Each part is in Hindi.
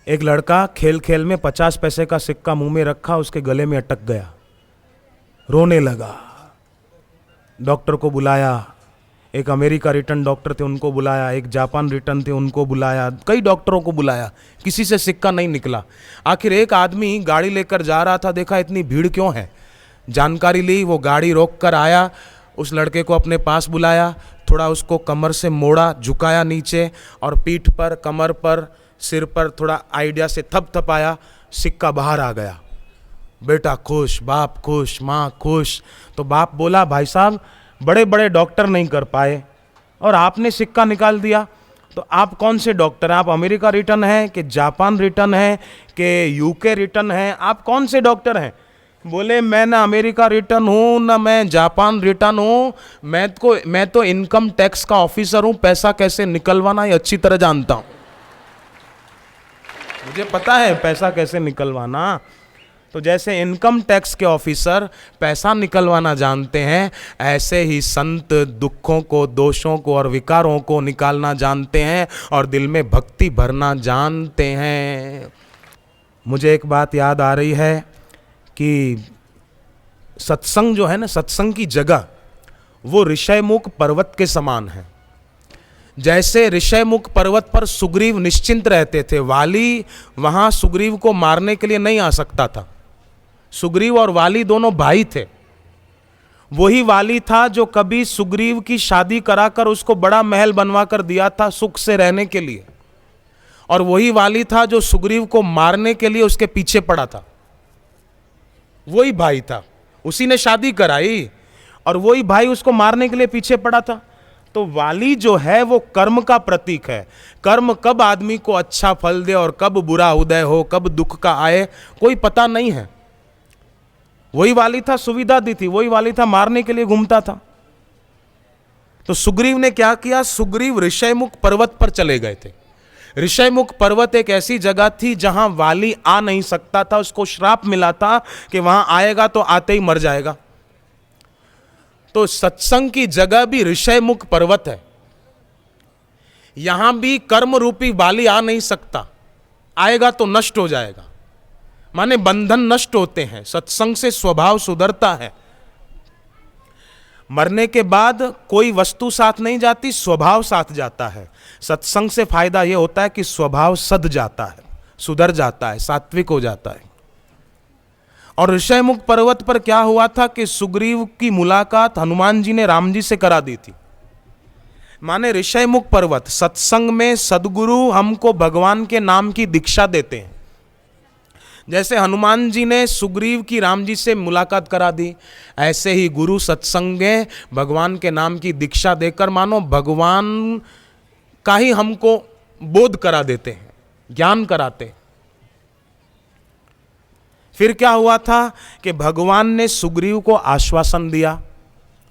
एक लड़का खेल खेल में 50 पैसे का सिक्का मुंह में रखा, उसके गले में अटक गया, रोने लगा। डॉक्टर को बुलाया, एक अमेरिका रिटर्न डॉक्टर थे उनको बुलाया, एक जापान रिटर्न थे उनको बुलाया, कई डॉक्टरों को बुलाया, किसी से सिक्का नहीं निकला। आखिर एक आदमी गाड़ी लेकर जा रहा था, देखा इतनी भीड़ क्यों है, जानकारी ली, वो गाड़ी रोक कर आया, उस लड़के को अपने पास बुलाया, थोड़ा उसको कमर से मोड़ा, झुकाया नीचे और पीठ पर, कमर पर, सिर पर थोड़ा आइडिया से थपथपाया, सिक्का बाहर आ गया। बेटा खुश, बाप खुश, माँ खुश। तो बाप बोला, भाई साहब बड़े बड़े डॉक्टर नहीं कर पाए और आपने सिक्का निकाल दिया, तो आप कौन से डॉक्टर हैं? आप अमेरिका रिटर्न हैं कि जापान रिटर्न हैं कि यूके रिटर्न हैं? आप कौन से डॉक्टर हैं? बोले, मैं ना अमेरिका रिटर्न हूँ ना मैं जापान रिटर्न हूँ, मैं तो इनकम टैक्स का ऑफिसर हूँ, पैसा कैसे निकलवाना ये अच्छी तरह जानता हूँ, मुझे पता है पैसा कैसे निकलवाना। तो जैसे इनकम टैक्स के ऑफिसर पैसा निकलवाना जानते हैं, ऐसे ही संत दुखों को, दोषों को और विकारों को निकालना जानते हैं और दिल में भक्ति भरना जानते हैं। मुझे एक बात याद आ रही है कि सत्संग जो है ना, सत्संग की जगह वो ऋषयमुख पर्वत के समान है। जैसे ऋषयमुख पर्वत पर सुग्रीव निश्चिंत रहते थे, वाली वहां सुग्रीव को मारने के लिए नहीं आ सकता था। सुग्रीव और वाली दोनों भाई थे। वही वाली था जो कभी सुग्रीव की शादी कराकर उसको बड़ा महल बनवा कर दिया था सुख से रहने के लिए, और वही वाली था जो सुग्रीव को मारने के लिए उसके पीछे पड़ा था। वही भाई था, उसी ने शादी कराई और वही भाई उसको मारने के लिए पीछे पड़ा था। तो वाली जो है वो कर्म का प्रतीक है। कर्म कब आदमी को अच्छा फल दे और कब बुरा उदय हो, कब दुख का आए, कोई पता नहीं है। वही वाली था, सुविधा दी थी, वही वाली था, मारने के लिए घूमता था। तो सुग्रीव ने क्या किया, सुग्रीव ऋषयमुख पर्वत पर चले गए थे। ऋषयमुख पर्वत एक ऐसी जगह थी जहां वाली आ नहीं सकता था, उसको श्राप मिला था कि वहां आएगा तो आते ही मर जाएगा। तो सत्संग की जगह भी ऋषयमुख पर्वत है। यहां भी कर्म रूपी वाली आ नहीं सकता, आएगा तो नष्ट हो जाएगा, माने बंधन नष्ट होते हैं। सत्संग से स्वभाव सुधरता है। मरने के बाद कोई वस्तु साथ नहीं जाती, स्वभाव साथ जाता है। सत्संग से फायदा यह होता है कि स्वभाव सध जाता है, सुधर जाता है, सात्विक हो जाता है। और ऋषयमुख पर्वत पर क्या हुआ था कि सुग्रीव की मुलाकात हनुमान जी ने राम जी से करा दी थी। माने ऋषयमुख पर्वत, सत्संग में सदगुरु हमको भगवान के नाम की दीक्षा देते हैं। जैसे हनुमान जी ने सुग्रीव की राम जी से मुलाकात करा दी, ऐसे ही गुरु सत्संग में भगवान के नाम की दीक्षा देकर मानो भगवान का ही हमको बोध करा देते हैं, ज्ञान कराते हैं। फिर क्या हुआ था कि भगवान ने सुग्रीव को आश्वासन दिया,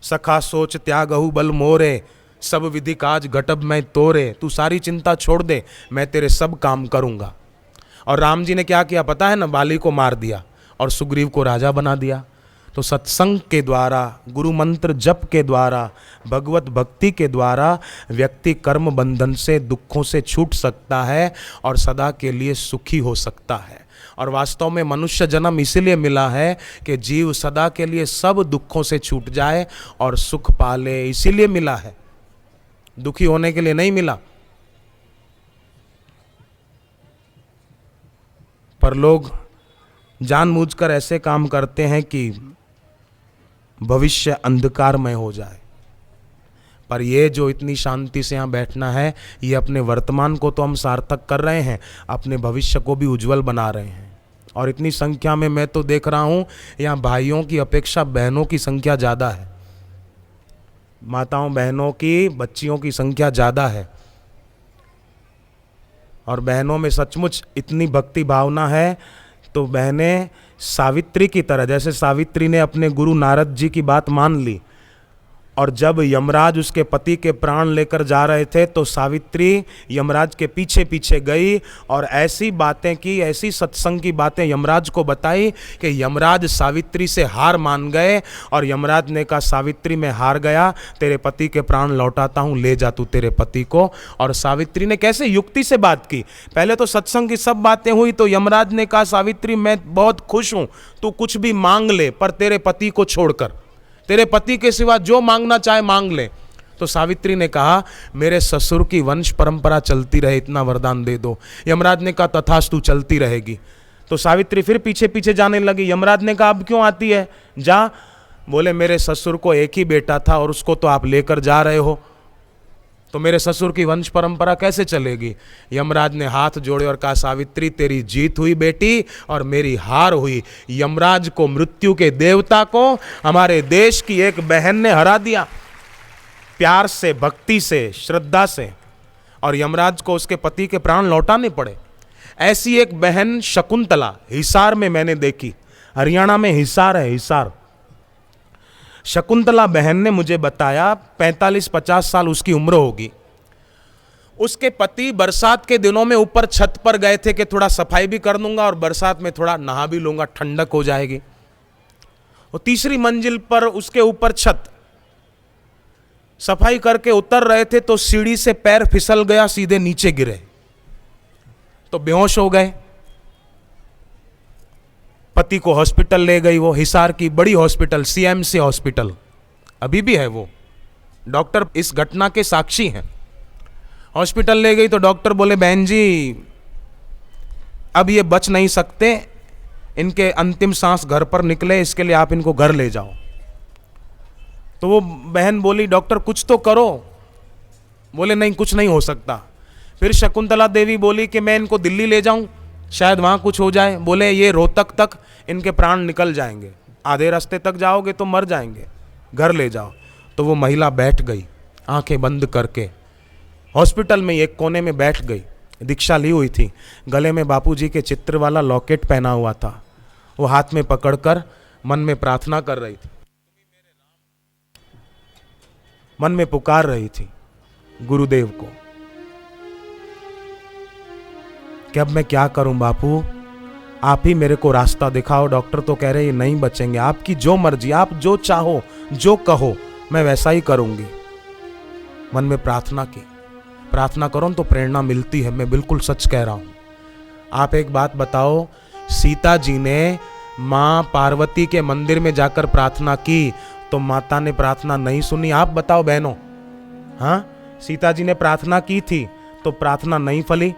सखा सोच त्यागहु बल मोरे, सब विधि काज घटब मैं तोरे, तू सारी चिंता छोड़ दे, मैं तेरे सब काम करूंगा। और राम जी ने क्या किया पता है ना, वाली को मार दिया और सुग्रीव को राजा बना दिया। तो सत्संग के द्वारा, गुरु मंत्र जप के द्वारा, भगवत भक्ति के द्वारा व्यक्ति कर्म बंधन से, दुखों से छूट सकता है और सदा के लिए सुखी हो सकता है। और वास्तव में मनुष्य जन्म इसीलिए मिला है कि जीव सदा के लिए सब दुखों से छूट जाए और सुख पाले, इसीलिए मिला है, दुखी होने के लिए नहीं मिला। पर लोग जानबूझकर ऐसे काम करते हैं कि भविष्य अंधकारमय हो जाए। पर ये जो इतनी शांति से यहाँ बैठना है, ये अपने वर्तमान को तो हम सार्थक कर रहे हैं, अपने भविष्य को भी उज्जवल बना रहे हैं। और इतनी संख्या में मैं तो देख रहा हूँ यहाँ भाइयों की अपेक्षा बहनों की संख्या ज़्यादा है, माताओं बहनों की, बच्चियों की संख्या ज़्यादा है। और बहनों में सचमुच इतनी भक्ति भावना है। तो बहनें सावित्री की तरह, जैसे सावित्री ने अपने गुरु नारद जी की बात मान ली, और जब यमराज उसके पति के प्राण लेकर जा रहे थे तो सावित्री यमराज के पीछे पीछे गई और ऐसी बातें की, ऐसी सत्संग की बातें यमराज को बताई कि यमराज सावित्री से हार मान गए। और यमराज ने कहा, सावित्री मैं हार गया, तेरे पति के प्राण लौटाता हूँ, ले जा तू तेरे पति को। और सावित्री ने कैसे युक्ति से बात की। पहले तो सत्संग की सब बातें हुई तो यमराज ने कहा, सावित्री मैं बहुत खुश हूँ, तू कुछ भी मांग ले, पर तेरे पति को छोड़कर, तेरे पति के सिवा जो मांगना चाहे मांग ले। तो सावित्री ने कहा, मेरे ससुर की वंश परंपरा चलती रहे, इतना वरदान दे दो। यमराज ने कहा, तथास्तु, चलती रहेगी। तो सावित्री फिर पीछे पीछे जाने लगी। यमराज ने कहा, अब क्यों आती है, जा। बोले, मेरे ससुर को एक ही बेटा था और उसको तो आप लेकर जा रहे हो, तो मेरे ससुर की वंश परंपरा कैसे चलेगी। यमराज ने हाथ जोड़े और कहा, सावित्री तेरी जीत हुई बेटी और मेरी हार हुई। यमराज को, मृत्यु के देवता को, हमारे देश की एक बहन ने हरा दिया, प्यार से, भक्ति से, श्रद्धा से, और यमराज को उसके पति के प्राण लौटाने पड़े। ऐसी एक बहन शकुंतला हिसार में मैंने देखी। हरियाणा में हिसार है, हिसार। शकुंतला बहन ने मुझे बताया 45-50 साल उसकी उम्र होगी। उसके पति बरसात के दिनों में ऊपर छत पर गए थे कि थोड़ा सफाई भी कर दूंगा और बरसात में थोड़ा नहा भी लूंगा, ठंडक हो जाएगी। वो तीसरी मंजिल पर उसके ऊपर छत, सफाई करके उतर रहे थे तो सीढ़ी से पैर फिसल गया, सीधे नीचे गिरे तो बेहोश हो गए। पति को हॉस्पिटल ले गई, वो हिसार की बड़ी हॉस्पिटल, सीएमसी हॉस्पिटल, अभी भी है वो, डॉक्टर इस घटना के साक्षी हैं। हॉस्पिटल ले गई तो डॉक्टर बोले, बहन जी अब ये बच नहीं सकते, इनके अंतिम सांस घर पर निकले, इसके लिए आप इनको घर ले जाओ। तो वो बहन बोली, डॉक्टर कुछ तो करो। बोले, नहीं कुछ नहीं हो सकता। फिर शकुंतला देवी बोली कि मैं इनको दिल्ली ले जाऊं, शायद वहाँ कुछ हो जाए। बोले, ये रोहतक तक इनके प्राण निकल जाएंगे, आधे रास्ते तक जाओगे तो मर जाएंगे, घर ले जाओ। तो वो महिला बैठ गई, आंखें बंद करके हॉस्पिटल में एक कोने में बैठ गई। दीक्षा ली हुई थी, गले में बापूजी के चित्र वाला लॉकेट पहना हुआ था, वो हाथ में पकड़कर मन में प्रार्थना कर रही थी, मन में पुकार रही थी गुरुदेव को कि अब मैं क्या करूं बापू, आप ही मेरे को रास्ता दिखाओ। डॉक्टर तो कह रहे ये नहीं बचेंगे, आपकी जो मर्जी, आप जो चाहो, जो कहो, मैं वैसा ही करूंगी। मन में प्रार्थना की। प्रार्थना करो तो प्रेरणा मिलती है, मैं बिल्कुल सच कह रहा हूं। आप एक बात बताओ, सीता जी ने मां पार्वती के मंदिर में जाकर प्रार्थना की तो माता ने प्रार्थना नहीं सुनी? आप बताओ बहनों, हाँ, सीता जी ने प्रार्थना की थी तो प्रार्थना नहीं फली।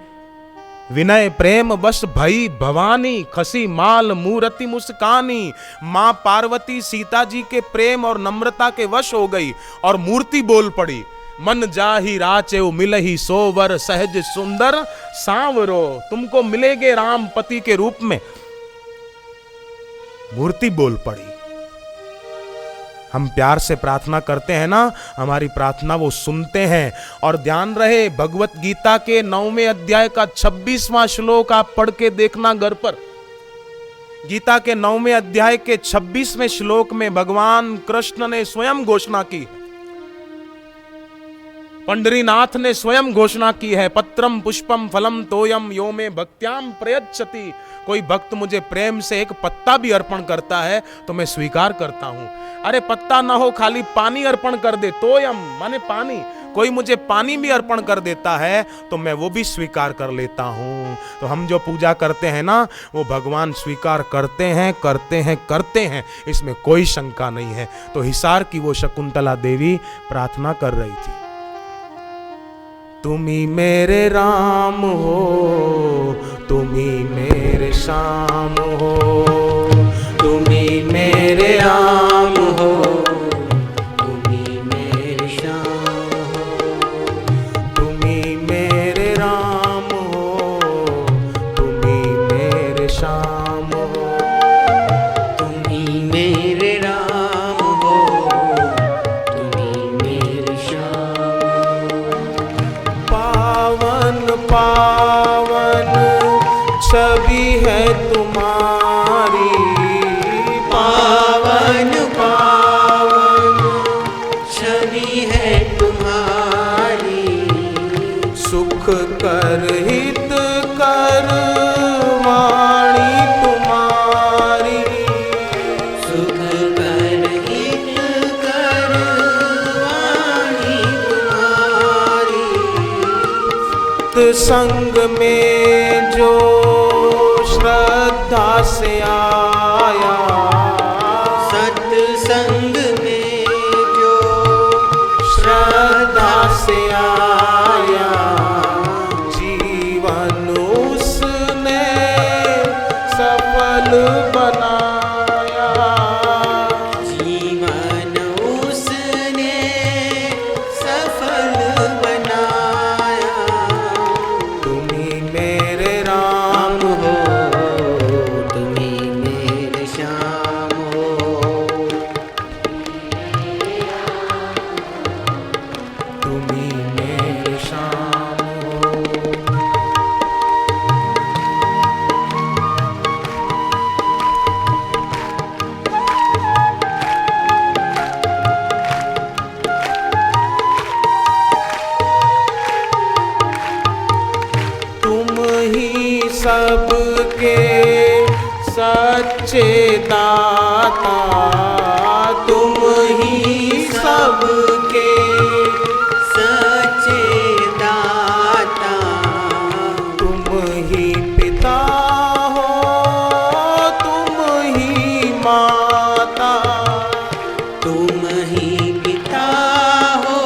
विनय प्रेम बस भई भवानी, खसी माल मूर्ति मुस्कानी। मां पार्वती सीता जी के प्रेम और नम्रता के वश हो गई और मूर्ति बोल पड़ी, मन जाहि राचेउ मिलहि सोवर, सहज सुंदर सांवरो। तुमको मिलेगे राम पति के रूप में। मूर्ति बोल पड़ी। हम प्यार से प्रार्थना करते हैं ना, हमारी प्रार्थना वो सुनते हैं। और ध्यान रहे, भगवत गीता के 9वें अध्याय का 26वां श्लोक आप पढ़ के देखना घर पर। गीता के 9वें अध्याय के 26वें श्लोक में भगवान कृष्ण ने स्वयं घोषणा की, पंडरीनाथ ने स्वयं घोषणा की है, पत्रम पुष्पम फलम तोयम यो में भक्त्याम प्रयच्छति। कोई भक्त मुझे प्रेम से एक पत्ता भी अर्पण करता है तो मैं स्वीकार करता हूं। अरे पत्ता ना हो, खाली पानी अर्पण कर दे, तोयम माने पानी, कोई मुझे पानी भी अर्पण कर देता है तो मैं वो भी स्वीकार कर लेता हूं। तो हम जो पूजा करते हैं ना, वो भगवान स्वीकार करते हैं, करते हैं, करते हैं, इसमें कोई शंका नहीं है। तो हिसार की वो शकुंतला देवी प्रार्थना कर रही थी, तुम्ही मेरे राम हो, तुम्ही मेरे श्याम हो, तुम्ही मेरे राम हो, तुम्ही मेरे श्याम हो, तुम्ही मेरे राम हो, तुम्ही मेरे श्याम हो, तुम्ही मेरे राम हो, तुम्ही मेरे श्याम हो। पावन पावन छवि है तुम्हारी, सत्संग में जो श्रद्धा से आया, सत्संग में जो श्रद्धा से आया, जीवन उसने सफल बनाया, जीवन उसने सफल बनाया। तुम ही मेरे राम हो तुम ही मेरे श्याम हो, तुम ही मेरे शाम हो। तुम ही सबके सच्चे दाता, तुम ही सबके सच्चे दाता। तुम ही पिता हो, तुम ही माता, तुम ही पिता हो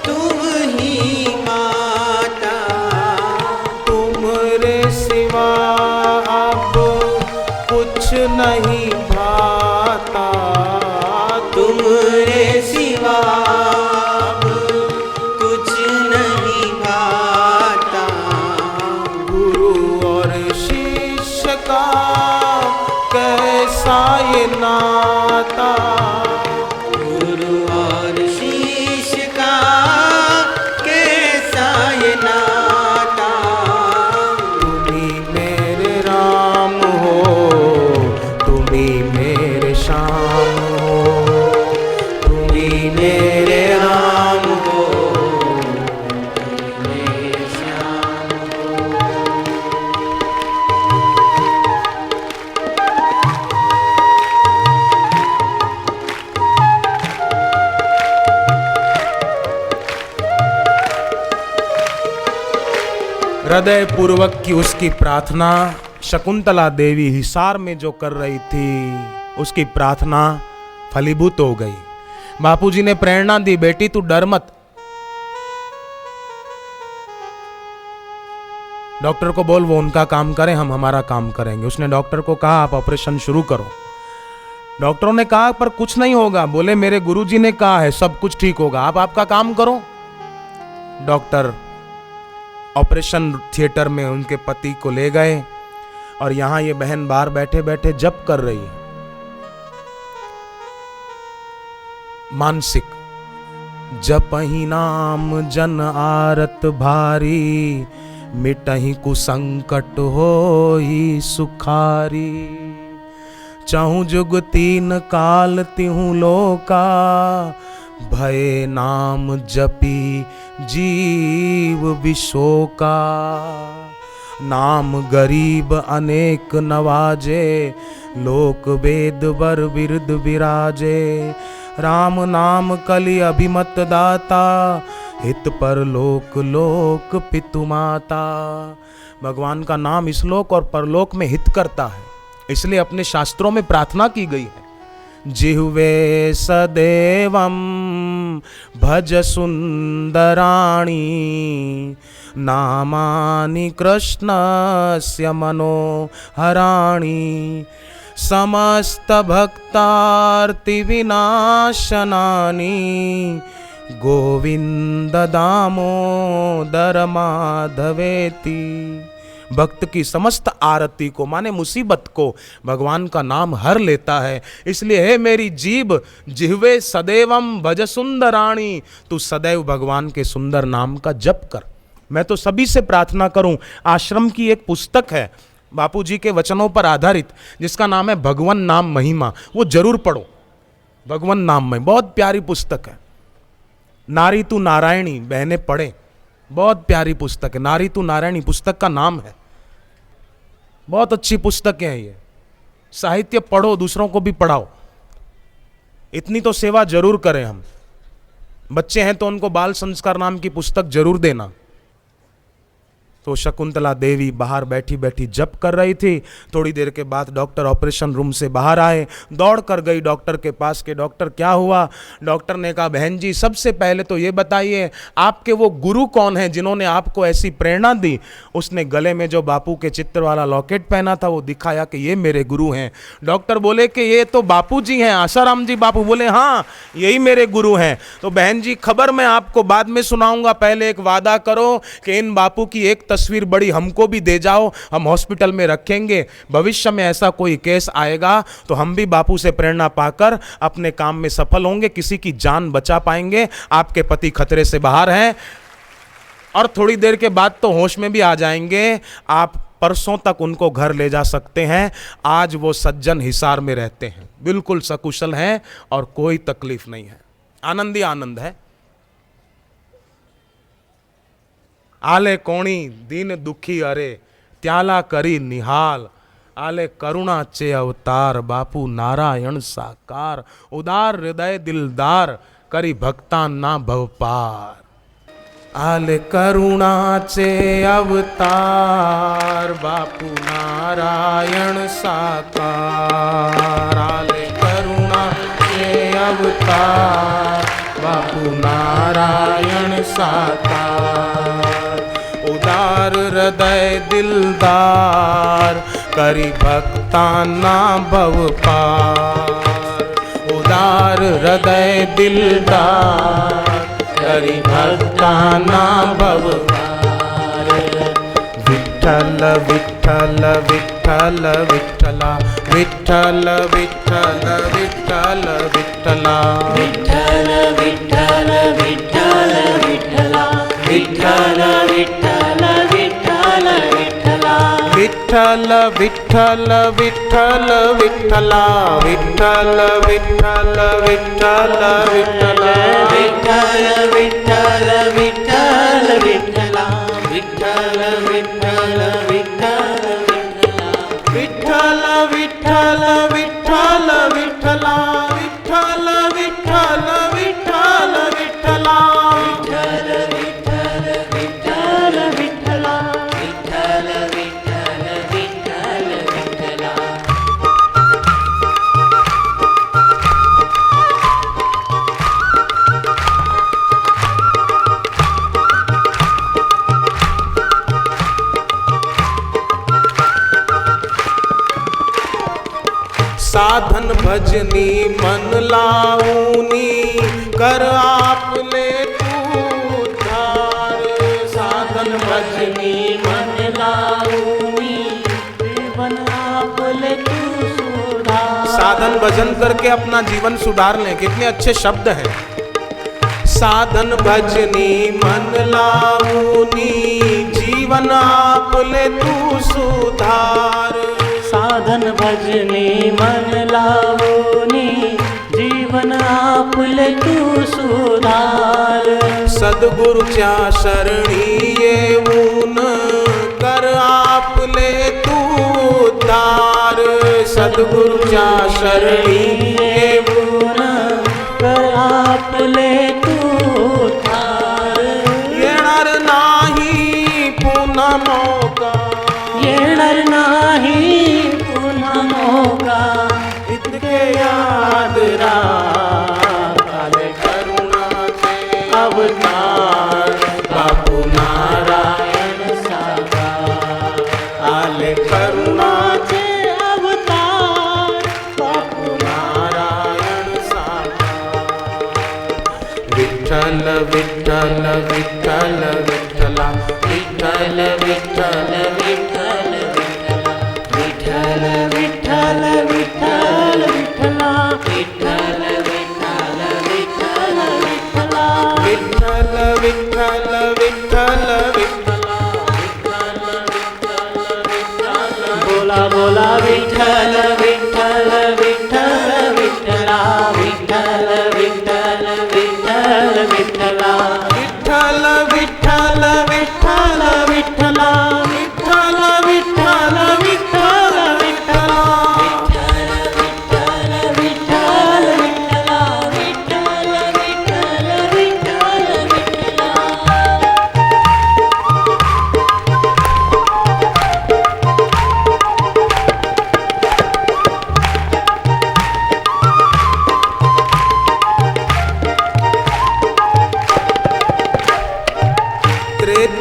तुम ही माता। तुमरे सिवा अब कुछ नहीं भाता, तुमरे सिवा अब कुछ नहीं भाता। गुरु और शिष्य का कैसा ये नाता, गुरु और शिष्य का कैसा ये नाता। तुम ही मेरे राम हो, तुम ही मेरे श्याम हो, तुम ही मेरे राम हो, मेरे श्याम हो। हृदय पूर्वक की उसकी प्रार्थना शकुंतला देवी हिसार में जो कर रही थी, उसकी प्रार्थना फलीभूत हो गई। बापूजी ने प्रेरणा दी, बेटी तू डर मत। डॉक्टर को बोल वो उनका काम करें, हम हमारा काम करेंगे। उसने डॉक्टर को कहा आप ऑपरेशन शुरू करो। डॉक्टरों ने कहा पर कुछ नहीं होगा। बोले मेरे गुरुजी ने कहा है सब कुछ ठीक होगा, आप आपका काम करो। डॉक्टर ऑपरेशन थिएटर में उनके पति को ले गए और यहां ये बहन बाहर बैठे बैठे जप कर रही है मानसिक। जपहि नाम जन आरत भारी, मिटहि कुसंकट होई सुखारी। चहु जुग तीन काल तिहु लोका, भय नाम जपी जीव विशोका। नाम गरीब अनेक नवाजे, लोक वेद वर बिरद विराजे। राम नाम कलि अभिमत दाता, हित पर लोक लोक पितु माता। भगवान का नाम इस लोक और परलोक में हित करता है, इसलिए अपने शास्त्रों में प्रार्थना की गई है। जिह्वे सदैवं भज सुंदराणी, नामानि कृष्णस्य मनोहराणि। समस्त भक्तार्ति विनाशनानि, गोविंद दामोदर माधवेति। भक्त की समस्त आरती को माने मुसीबत को भगवान का नाम हर लेता है। इसलिए हे मेरी जीभ जिह्वे सदैवम भज सुंदराणी, तू सदैव भगवान के सुंदर नाम का जप कर। मैं तो सभी से प्रार्थना करूं, आश्रम की एक पुस्तक है बापूजी के वचनों पर आधारित, जिसका नाम है भगवन नाम महिमा, वो जरूर पढ़ो। भगवन नाम में बहुत प्यारी पुस्तक है। नारी तू नारायणी, बहने पढ़े, बहुत प्यारी पुस्तक है। नारी तू नारायणी पुस्तक का नाम है। बहुत अच्छी पुस्तकें हैं ये। साहित्य पढ़ो, दूसरों को भी पढ़ाओ। इतनी तो सेवा जरूर करें हम। बच्चे हैं तो उनको बाल संस्कार नाम की पुस्तक जरूर देना। तो शकुंतला देवी बाहर बैठी बैठी जप कर रही थी। थोड़ी देर के बाद डॉक्टर ऑपरेशन रूम से बाहर आए, दौड़ कर गई डॉक्टर के पास कि डॉक्टर क्या हुआ। डॉक्टर ने कहा बहन जी सबसे पहले तो ये बताइए आपके वो गुरु कौन हैं जिन्होंने आपको ऐसी प्रेरणा दी। उसने गले में जो बापू के चित्र वाला लॉकेट पहना था वो दिखाया कि ये मेरे गुरु हैं। डॉक्टर बोले कि ये तो बापू जी हैं, आसाराम जी बापू। बोले हाँ यही मेरे गुरु हैं। तो बहन जी खबर मैं आपको बाद में सुनाऊंगा, पहले एक वादा करो कि इन बापू की एक तस्वीर बड़ी हमको भी दे जाओ, हम हॉस्पिटल में रखेंगे। भविष्य में ऐसा कोई केस आएगा तो हम भी बापू से प्रेरणा पाकर अपने काम में सफल होंगे, किसी की जान बचा पाएंगे। आपके पति खतरे से बाहर हैं और थोड़ी देर के बाद तो होश में भी आ जाएंगे। आप परसों तक उनको घर ले जा सकते हैं। आज वो सज्जन हिसार में रहते हैं, बिल्कुल सकुशल हैं और कोई तकलीफ नहीं है, आनंद ही आनंद है। आले कोणी दीन दुखी अरे त्याला करी निहाल, आले करुणा चे अवतार बापू नारायण साकार, उदार हृदय दिलदार करी भक्ता ना भवपार। आले करुणा चे अवतार बापू नारायण साकार, आले करुणा चे अवतार बापू नारायण साकार, उदार हृदय दिलदार करी भक्ताना भव पार, उदार हृदय दिलदार करी भक्ताना भव पार। विठ्ठल विठ्ठल विठ्ठल विठ्ठला, विठ्ठल विठ्ठल विठ्ठल विठ्ठला, विठ्ठल विठ्ठल विठ्ठल विठ्ठला, विठ्ठल विठ्ठल विठ्ठल विठ्ठला, विठ्ठल विठ्ठल विठ्ठल विठ्ठला, विठ्ठल विठ्ठल विठ्ठल विठ्ठला, विठ्ठल विठ्ठल विठ्ठल विठ्ठला, विठ्ठल विठ्ठल विठ्ठल विठ्ठला, विठ्ठल विठ्ठल विठ्ठल विठ्ठला, विठ्ठल विठ्ठल विठ्ठल विठ्ठला, विठ्ठल विठ्ठल विठ्ठल विठ्ठला, विठ्ठल विठ्ठल विठ्ठल विठ्ठला। साधन भजनी मन लाऊनी कर आपने तू उद्धार, साधन भजनी मन लाऊनी जीवन आपले तू सुधार। साधन भजन करके अपना जीवन सुधार लें, कितने अच्छे शब्द हैं। साधन भजनी मन लाऊनी जीवन आपले तू सुधार, साधन भजनी मन लावोनी जीवन आपले तू सुधार। सद्गुरुच्या शरणी येऊन कर आपले तू उद्धार, सद्गुरुच्या शरणी येऊन कर आपले तू उद्धार। येणार नाही पुन्हा मौका, येणार नाही पुन्हा मौका, इतके याद राख आले करुणाचे अवतार बापू नारायण साकार, आले करुणाचे अवतार बापू नारायण साकार। विठ्ठल विठ्ठल विठ्ठल विठ्ठला, विठ्ठल विठ्ठल विठ्ठल विठ्ठल विठ्ठल विठ्ठल विठ्ठला, विठ्ठल विठ्ठल विठ्ठल विठ्ठला, विठ्ठल विठ्ठल विठ्ठल विठ्ठला, बोला बोला विठ्ठल विठ्ठल विठ्ठल विठ्ठला, विठ्ठल विठ्ठल विठ्ठल विठ्ठला, विठ्ठल विठ्ठल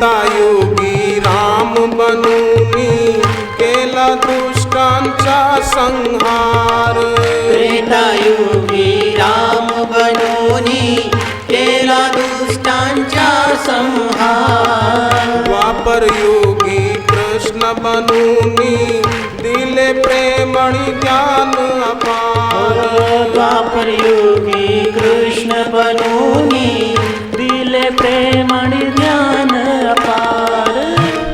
त्रेतायुगी राम बनूनी केला दुष्टांचा संहार. त्रेतायुगी राम बनूनी केला दुष्टांचा संहार. द्वापर युगी कृष्ण बनूनी दिले प्रेमणी ज्ञान अपार. द्वापर युगी कृष्ण बनूनी दिले प्रेमणी ज्ञान अपार.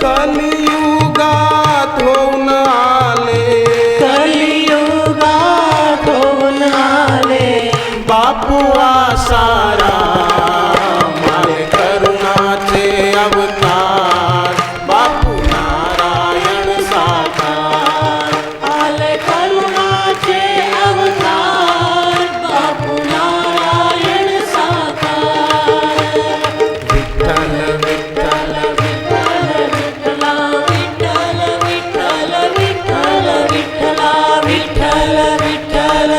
कलियुगात होऊन आले, कलियुगात होऊन आले बापू आसारा मारे करुणाचे अवतार. बापू नारायण साकार. आले करुणाचे अवतार बापू नारायण साकार. विठ्ठल विठ्ठल विठ्ठला विठ्ठल विठ्ठल विठ्ठल विठ्ठला विठ्ठल विठ्ठल विठ्ठल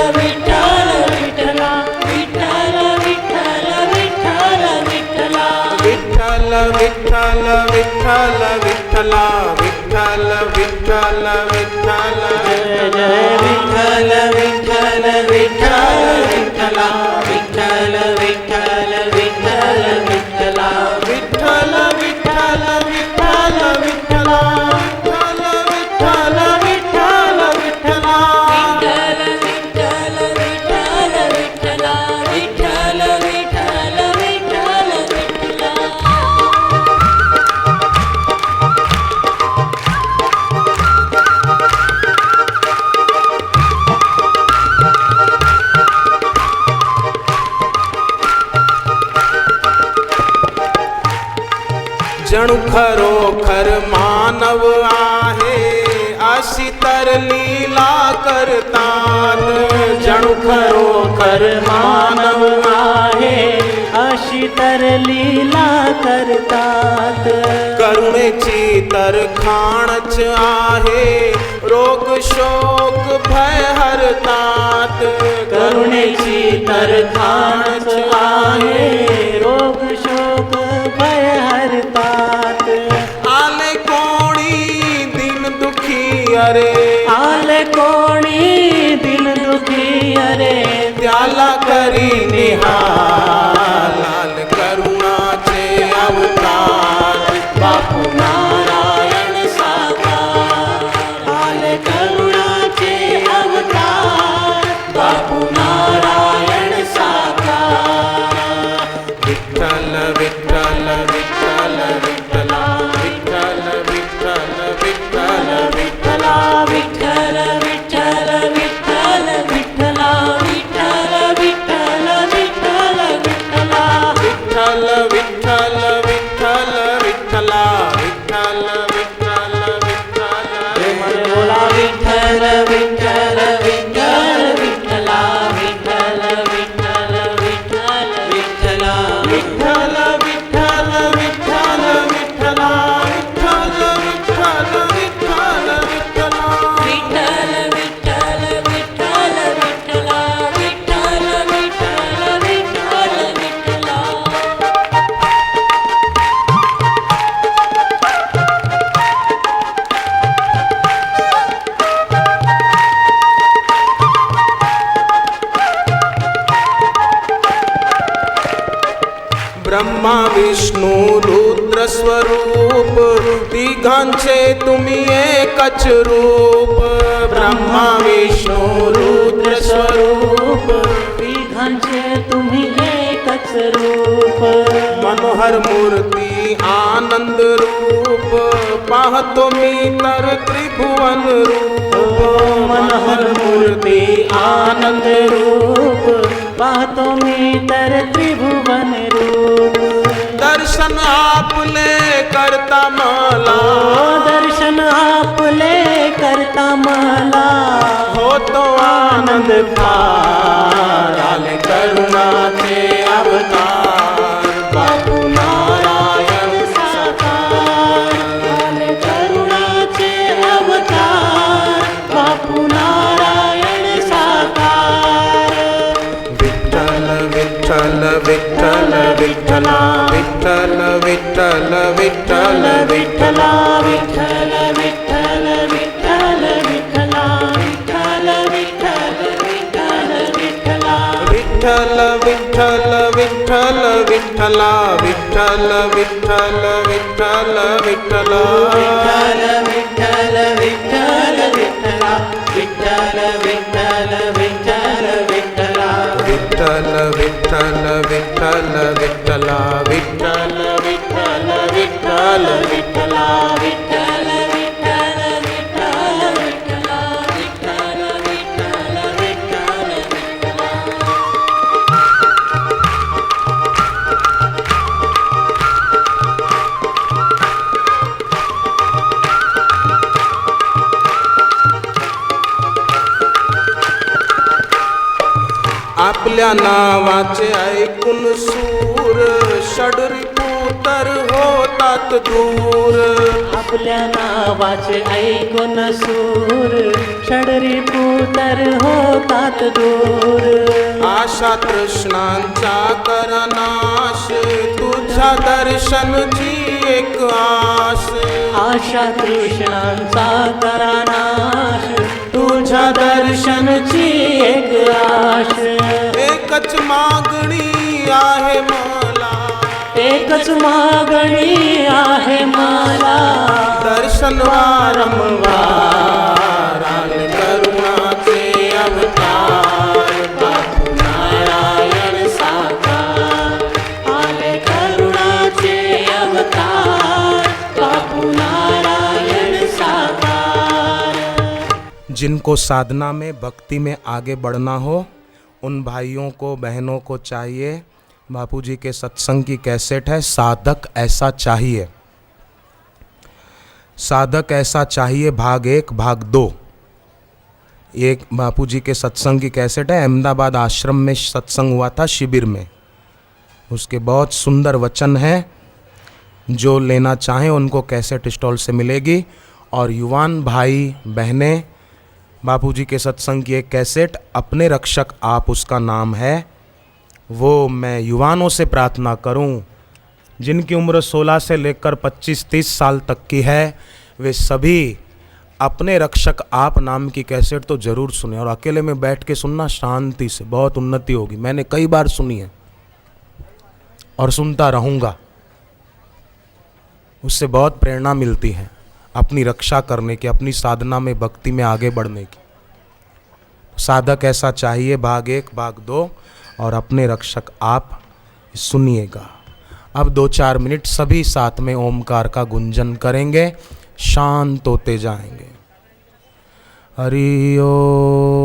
विठ्ठला विठ्ठल विठ्ठल विठ्ठल विठ्ठला. विठ्ठल विठ्ठल विठ्ठल विठ्ठला विठ्ठल विठ्ठल विठ्ठल. जय जय विठ्ठल विठ्ठल विठ्ठल विठ्ठला विठ्ठल विठ्ठल विठ्ठल विठ्ठला. विठ्ठल विठ्ठल विठ्ठल विठ्ठला विठ्ठल विठ्ठल विठ्ठल विठ्ठला. विठ्ठल विठ्ठल विठ्ठल विठ्ठला विठ्ठल विठ्ठल विठ्ठल विठ्ठला. जणू खरोखर मानव आहे अशी तर लीला करतात. जणू खरोखर मानव आहे अशी तर लीला करतात. करुणेची तर खाणच आहे रोग शोक भय हरतात. करुणेची तर खाणच आहे रोग शोक भय हरतात. आले कोणी दिन दुखी अरे आले कोणी दिल दुखी अरे त्याला करी निहाल. लाल करुणाचे अवतार बापू नारायण साकार. आले करुणाचे अवतार बापू नारायण साकार. विठ्ठल विठ्ठल विठ्ठल विठ्ठला विठ्ठल विठ्ठल विठ्ठल विठ्ठला. विठ्ठल विठ्ठल विठ्ठल विठ्ठला विठ्ठल विठ्ठल विठ्ठल विठ्ठला. विठ्ठल विठ्ठल विठ्ठल विठ्ठला विठ्ठल विठ्ठल विठ्ठल. प्रेमाने बोला विठ्ठल विठ्ठल विठ्ठल विठ्ठला विठ्ठल विठ्ठल विठ्ठल विठ्ठला. विठ्ठल विठ्ठल विठ्ठल विठ्ठला विठ्ठल विठ्ठल विठ्ठल विठ्ठला. विठ्ठल विठ्ठल विठ्ठल विठ्ठला विठ्ठल विठ्ठल विठ्ठल विठ्ठला. ब्रह्मा विष्णू रुद्र स्वरूप तिघांचे तुम्ही एकच रूप. ब्रह्मा विष्णू रुद्र स्वरूप तिघांचे तुम्ही एकच रूप. मनोहर मूर्ती आनंद रूप पाहतो मी तर त्रिभुवन रूप. मनोहर मूर्ती आनंद रूप पाहतो मी तर त्रिभुवन रूप. दर्शन आपले करता मला दर्शन आपले करता मला होतो आनंद फार. आले करुणाचे अवतार बापू नारायण साकार. आले करुणाचे अवतार बापू नारायण साकार. विठ्ठल विठ्ठल विठ्ठल विठ्ठला विठ्ठल विठ्ठल विठ्ठल विठ्ठला विठ्ठल विठ्ठल विठ्ठल विठ्ठला विठ्ठल विठ्ठल विठ्ठल विठ्ठला विठ्ठल विठ्ठल विठ्ठल विठ्ठला विठ्ठल विठ्ठल विठ्ठल विठ्ठला विठ्ठल विठ्ठल विठ्ठल विठ्ठला विठ्ठल विठ्ठल विठ्ठल विठ्ठला विठ्ठल विठ्ठल विठ्ठल विठ्ठला विठ्ठल विठ्ठल विठ्ठल विठ्ठला विठ्ठल विठ्ठल विठ्ठल विठ्ठला विठ्ठल विठ्ठल विठ्ठल विठ्ठला आपल्या नावाचे ऐकून सूर षडरिपुतर होतात दूर आपल्या नावाचे ऐकून सूर षडरिपुतर होतात दूर आशा तृष्णांचा करनाश तुझ्या दर्शनची एक आस आशा तृष्णांचा करानाश तुझ्या दर्शनची एक आश एकच मागणी आहे मला एकच मागणी आहे मला दर्शन वारंवार आले करुणाचे अवतार बापू नारायण साकार आले करुणाचे अवतार बापू नारायण साकार जिनको साधना में भक्ति में आगे बढ़ना हो उन भाइयों को बहनों को चाहिए बापूजी के सत्संग की कैसेट है साधक ऐसा चाहिए साधक ऐसा चाहिए भाग 1 भाग 2 एक बापूजी के सत्संग की कैसेट है अहमदाबाद आश्रम में सत्संग हुआ था शिविर में उसके बहुत सुंदर वचन हैं जो लेना चाहें उनको कैसेट स्टॉल से मिलेगी और युवान भाई बहनें बापूजी के सत्संग की एक कैसेट अपने रक्षक आप उसका नाम है वो मैं युवानों से प्रार्थना करूं जिनकी उम्र 16 से लेकर 25-30 साल तक की है वे सभी अपने रक्षक आप नाम की कैसेट तो ज़रूर सुने और अकेले में बैठ के सुनना शांति से बहुत उन्नति होगी मैंने कई बार सुनी है और सुनता रहूँगा उससे बहुत प्रेरणा मिलती है अपनी रक्षा करने की अपनी साधना में भक्ति में आगे बढ़ने की साधक ऐसा चाहिए भाग 1 भाग 2 और अपने रक्षक आप सुनिएगा अब 2-4 मिनट सभी साथ में ओमकार का गुंजन करेंगे शांत होते जाएंगे हरि ओम